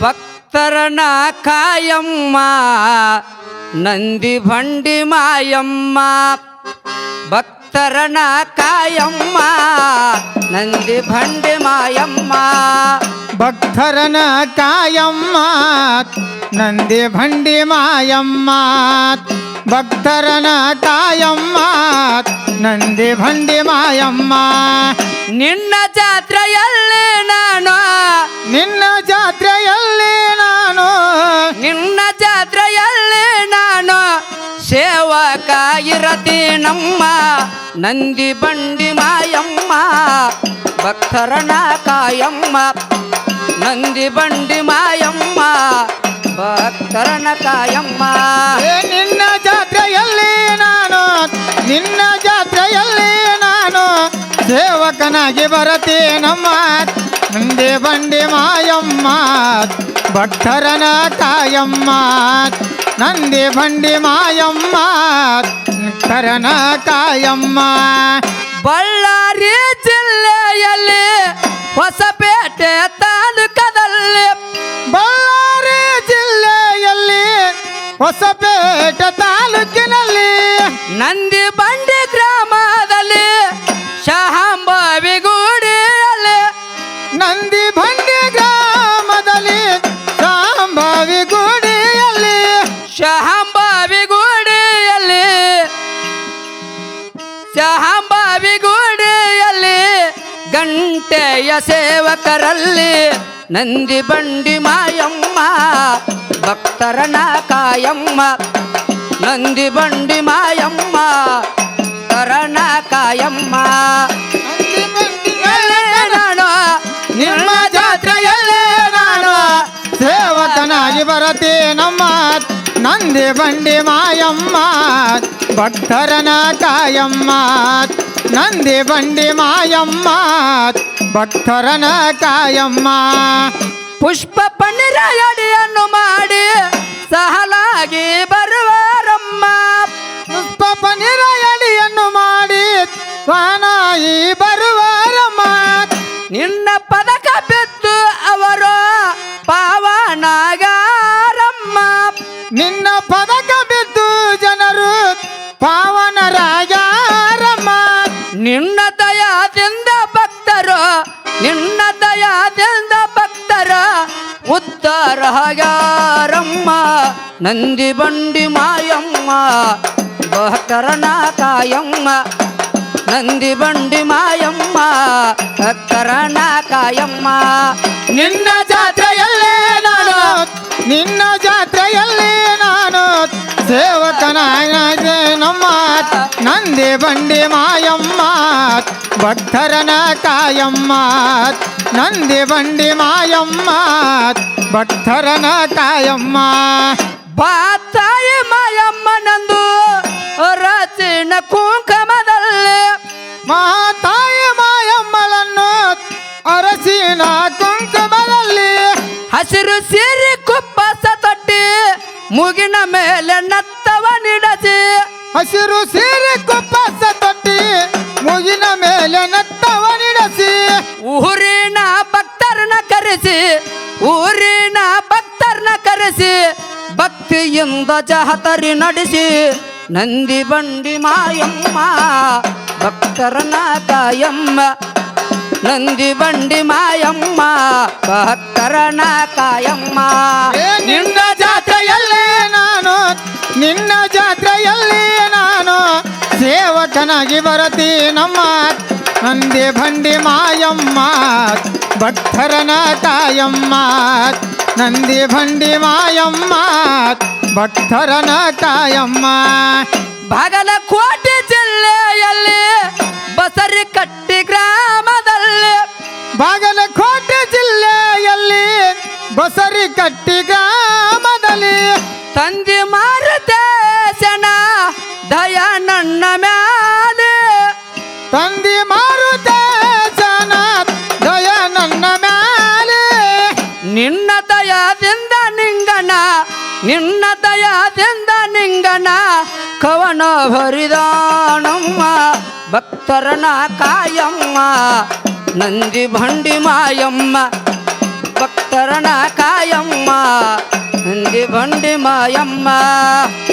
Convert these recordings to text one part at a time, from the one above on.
ಭಕ್ತರನ ಕಾಯಮ್ಮ ನಂದಿ ಬಂಡಿ ಮಾಯಮ್ಮ ಭಕ್ತರನ ಕಾಯಮ್ಮ ನಂದಿ ಬಂಡಿ ಮಾಯಮ್ಮ ಭಕ್ತರನ ಕಾಯಮ್ಮ ನಂದಿ ಬಂಡಿ ಮಾಯಮ್ಮ ಭಕ್ತರನ ಕಾಯಮ್ಮ ನಂದಿ ಬಂಡಿ ಮಾಯಮ್ಮ ನಿನ್ನ ಜಾತ್ರೆಯಲ್ಲಿ ನಾನು ನಿನ್ನ ಜಾತ್ರೆಯಲ್ಲಿ ನಾನು ನಿನ್ನ ಜಾತ್ರೆಯಲ್ಲಿ ನಾನು ಸೇವಕ ಇರತೀನಮ್ಮ ನಂದಿ ಬಂಡಿ ಮಾಯಮ್ಮ ಭಕ್ತರನ ಕಾಯಮ್ಮ ನಂದಿ ಬಂಡಿ ಮಾಯಮ್ಮ ಭಕ್ತರನ ಕಾಯಮ್ಮ ನಿನ್ನ ಜಾತ್ರೆಯಲ್ಲಿ ನಾನು ನಿನ್ನ ಜಾತ್ರೆಯಲ್ಲಿ ನಾನು ಸೇವಕನಾಗಿ ಬರತೇನಮ್ಮ ನಂದಿ ಬಂಡಿ ಮಾಯಮ್ಮ ಭಕ್ತರನ ಕಾಯಮ್ಮ ನಂದಿ ಬಂಡಿ ಮಾಯಮ್ಮ ಭಕ್ತರನ ಕಾಯಮ್ಮ ಬಳ್ಳಾರಿ ಜಿಲ್ಲೆಯಲ್ಲಿ ಹೊಸಪೇಟೆ ತಾಲೂಕದಲ್ಲಿ ಬಳ್ಳಾರಿ ಜಿಲ್ಲೆಯಲ್ಲಿ ಹೊಸಪೇಟೆ ತಾಲೂಕಿನಲ್ಲಿ ನಂದಿ ಬಂಡಿ ಗ್ರಾಮದಲ್ಲಿ ಶಹಾಂಬಾವಿ ಗುಡಿಯಲ್ಲಿ ನಂದಿ ಬಂಡಿ ಗ್ರಾಮದಲ್ಲಿ ಶಾಂಭವಿ ಗುಡಿಯಲ್ಲಿ ಶಹಾಂಬಾವಿ ಗುಡಿಯಲ್ಲಿ ಶಹಾಂಬಾವಿ ಗುಡಿಯಲ್ಲಿ ಗಂಟೆಯ ಸೇವಕರಲ್ಲಿ ನಂದಿ ಬಂಡಿ ಮಾಯಮ್ಮ ಭಕ್ತರನ ಕಾಯಮ್ಮ ನಂದಿ ಬಂಡಿ ಮಾಯಮ್ಮ ಭಕ್ತರನ ಕಾಯಮ್ಮ ನಂದಿ ಬಂಡಿಯಲ್ಲಿ ನಾನು ನಿಮ್ಮ ಜಾತ್ರೆಯಲ್ಲೇ ನಾನು ಸೇವಕನಾಗಿ ಬರತೇನಮ್ಮ ನಂದಿ ಬಂಡಿ ಮಾಯಮ್ಮ ಭಕ್ತರನ ಕಾಯಮ್ಮ ನಂದಿ ಬಂಡಿ ಮಾಯಮ್ಮ ಭಕ್ತರನ ಕಾಯಮ್ಮ ಪುಷ್ಪ ಪನ್ನೀರ ಎಡೆಯನ್ನು ಮಾಡಿ ಸಹಲಾಗಿ ಬರುವರಮ್ಮ ಪುಷ್ಪ ಪನ್ನೀರ ಎಡೆಯನ್ನು ಮಾಡಿ ಸ್ವಾನಾಯಿ ಬರುವರಮ್ಮ ನಿನ್ನ ಪದಕ ಬಿದ್ದು ಅವರು ಪಾವನಗಾರಮ್ಮ ನಿನ್ನ ಪದಕ ಬಿದ್ದು ಜನರು ಪಾವನರಾಗಾರಮ್ಮ ನಿನ್ನ ದಯಾದಿಂದ ಭಕ್ತರು ನಿನ್ನ ದಯಾದಿಂದ ಭಕ್ತರ ಉದ್ಧಾರಗಾರಮ್ಮ ನಂದಿ ಬಂಡಿ ಮಾಯಮ್ಮ ಭಕ್ತರನ ಕಾಯಮ್ಮ ನಂದಿ ಬಂಡಿ ಮಾಯಮ್ಮ ಭಕ್ತರನ ಕಾಯಮ್ಮ ನಿನ್ನ ಜಾತ್ರೆಯಲ್ಲೇ ನಾನು ನಿನ್ನ ಜಾತ್ರೆಯಲ್ಲೇ ನಾನು ಸೇವಕನಾಗಿ ನಮ್ಮ ನಂದಿ ಬಂಡಿ ಮಾಯಮ್ಮ ಭಕ್ತರನ ಕಾಯಮ್ಮ ನಂದಿ ಬಂಡಿ ಮಾಯಮ್ಮ ಭಕ್ತರನ ಕಾಯಮ್ಮ ಬಾತಾಯಿ ಮಾಯಮ್ಮ ನಂದು ರಚಿನ ಕುಂಕುಮದಲ್ಲಿ ಮಾತಾಯಿ ಮಾಯಮ್ಮಳನ್ನು ಅರಸಿನ ಕುಂಕುಮದಲ್ಲಿ ಹಸಿರು ಸೀರೆ ಕುಪ್ಪಸ ತೊಟ್ಟಿ ಮುಗಿನ ಮೇಲೆ ನತ್ತವ ನಿಡಸಿ ಹಸಿರು ಸೀರೆ ಕುಪ್ಪಸ ತೊಟ್ಟಿ ಮುಗಿನ ಮೇಲೆ ನತ್ತವ ನಿಡಸಿ ಊರಿನ ಭಕ್ತರನ್ನ ಕರೆಸಿ ಊರಿನ ಭಕ್ತರನ್ನ ಕರೆಸಿ ಭಕ್ತಿಯಿಂದ ಜಾತರಿ ನಡೆಸಿ ನಂದಿ ಬಂಡಿ ಮಾಯಮ್ಮ ಭಕ್ತರನ ಕಾಯಮ್ಮ ನಂದಿ ಬಂಡಿ ಮಾಯಮ್ಮ ಭಕ್ತರನ ಕಾಯಮ್ಮ ನಿನ್ನ ಜಾತ್ರೆಯಲ್ಲೇ ನಾನು ನಿನ್ನ ಜಾತ್ರೆಯಲ್ಲೇ ನಾನು ಸೇವಕನಾಗಿ ಬರತೀನಮ್ಮ ನಂದಿ ಬಂಡಿ ಮಾಯಮ್ಮ ಭಕ್ತರನ ಕಾಯಮ್ಮ ನಂದಿ ಬಂಡಿ ಮಾಯಮ್ಮ ಭಕ್ತರನ ಕಾಯಮ್ಮ ಬಾಗಲಕೋಟೆ ಜಿಲ್ಲೆಯಲ್ಲಿ ಬಸರಿ ಕಟ್ಟಿ ಗ್ರಾಮದಲ್ಲಿ ಬಾಗಲಕೋಟೆ ಜಿಲ್ಲೆಯಲ್ಲಿ ಬಸರಿ ಕಟ್ಟಿ ಗ್ರಾಮದಲ್ಲಿ ತಂದಿ ಮಾರುತೇಶನ ದಯ ನನ್ನ ಮ್ಯಾಲೆ ತಂದಿ ಮಾರುತೇಶನ ದಯ ನನ್ನ ಮ್ಯಾಲೆ ನಿನ್ನ ದಯಾದಿಂದ ನಿಂಗನ ನಿನ್ನ ದಯಾದಿಂದ ನಿಂಗನ ಕವನ ಭರಿದಾನಮ್ಮ ಭಕ್ತರನ ಕಾಯಮ್ಮ ನಂದಿ ಬಂಡಿ ಮಾಯಮ್ಮ ಭಕ್ತರನ ಕಾಯಮ್ಮ ನಂದಿ ಬಂಡಿ ಮಾಯಮ್ಮ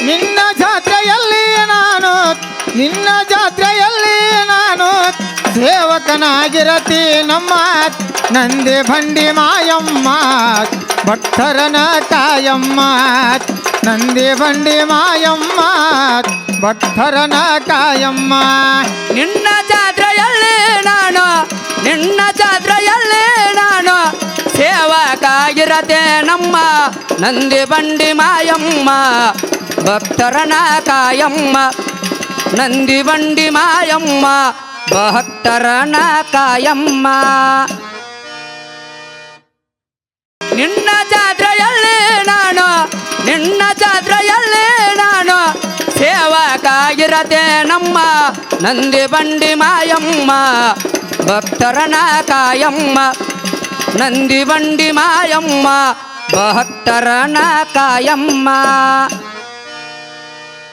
ನಿನ್ನ ಜಾತ್ರೆಯಲ್ಲಿ ನಾನು ನಿನ್ನ ಜಾತ್ರೆಯಲ್ಲಿ ನಾನು ಸೇವಕನಾಗಿರತಿ ನಮ್ಮ ನಂದಿ ಬಂಡಿ ಮಾಯಮ್ಮ ಭಕ್ತರನ ಕಾಯಮ್ಮ ನಂದಿ ಬಂಡಿ ಮಾಯಮ್ಮ ಭಕ್ತರನ ಕಾಯಮ್ಮ ನಿನ್ನ ಜಾತ್ರೆಯಲ್ಲಿ ನಾನು ನಿನ್ನ ಜಾತ್ರೆಯಲ್ಲಿ ನಾನು ಸೇವಕಾಗಿರತೆ ನಮ್ಮ ನಂದಿ ಬಂಡಿ ಮಾಯಮ್ಮ ಭಕ್ತರನ ಕಾಯಮ್ಮ ನಂದಿ ಬಂಡಿ ಮಾಯಮ್ಮ ಭಕ್ತರನ ಕಾಯಮ್ಮ ನಿನ್ನ ಜಾತ್ರೆಯಲ್ಲಿ ನಾನು ನಿನ್ನ ಜಾತ್ರೆಯಲ್ಲಿ ನಾನು ಸೇವಕಾಗಿರತೆ ನಮ್ಮ ನಂದಿ ಬಂಡಿ ಮಾಯಮ್ಮ ಭಕ್ತರನ ಕಾಯಮ್ಮ ನಂದಿ ಬಂಡಿ ಮಾಯಮ್ಮ ಭಕ್ತರನ ಕಾಯಮ್ಮ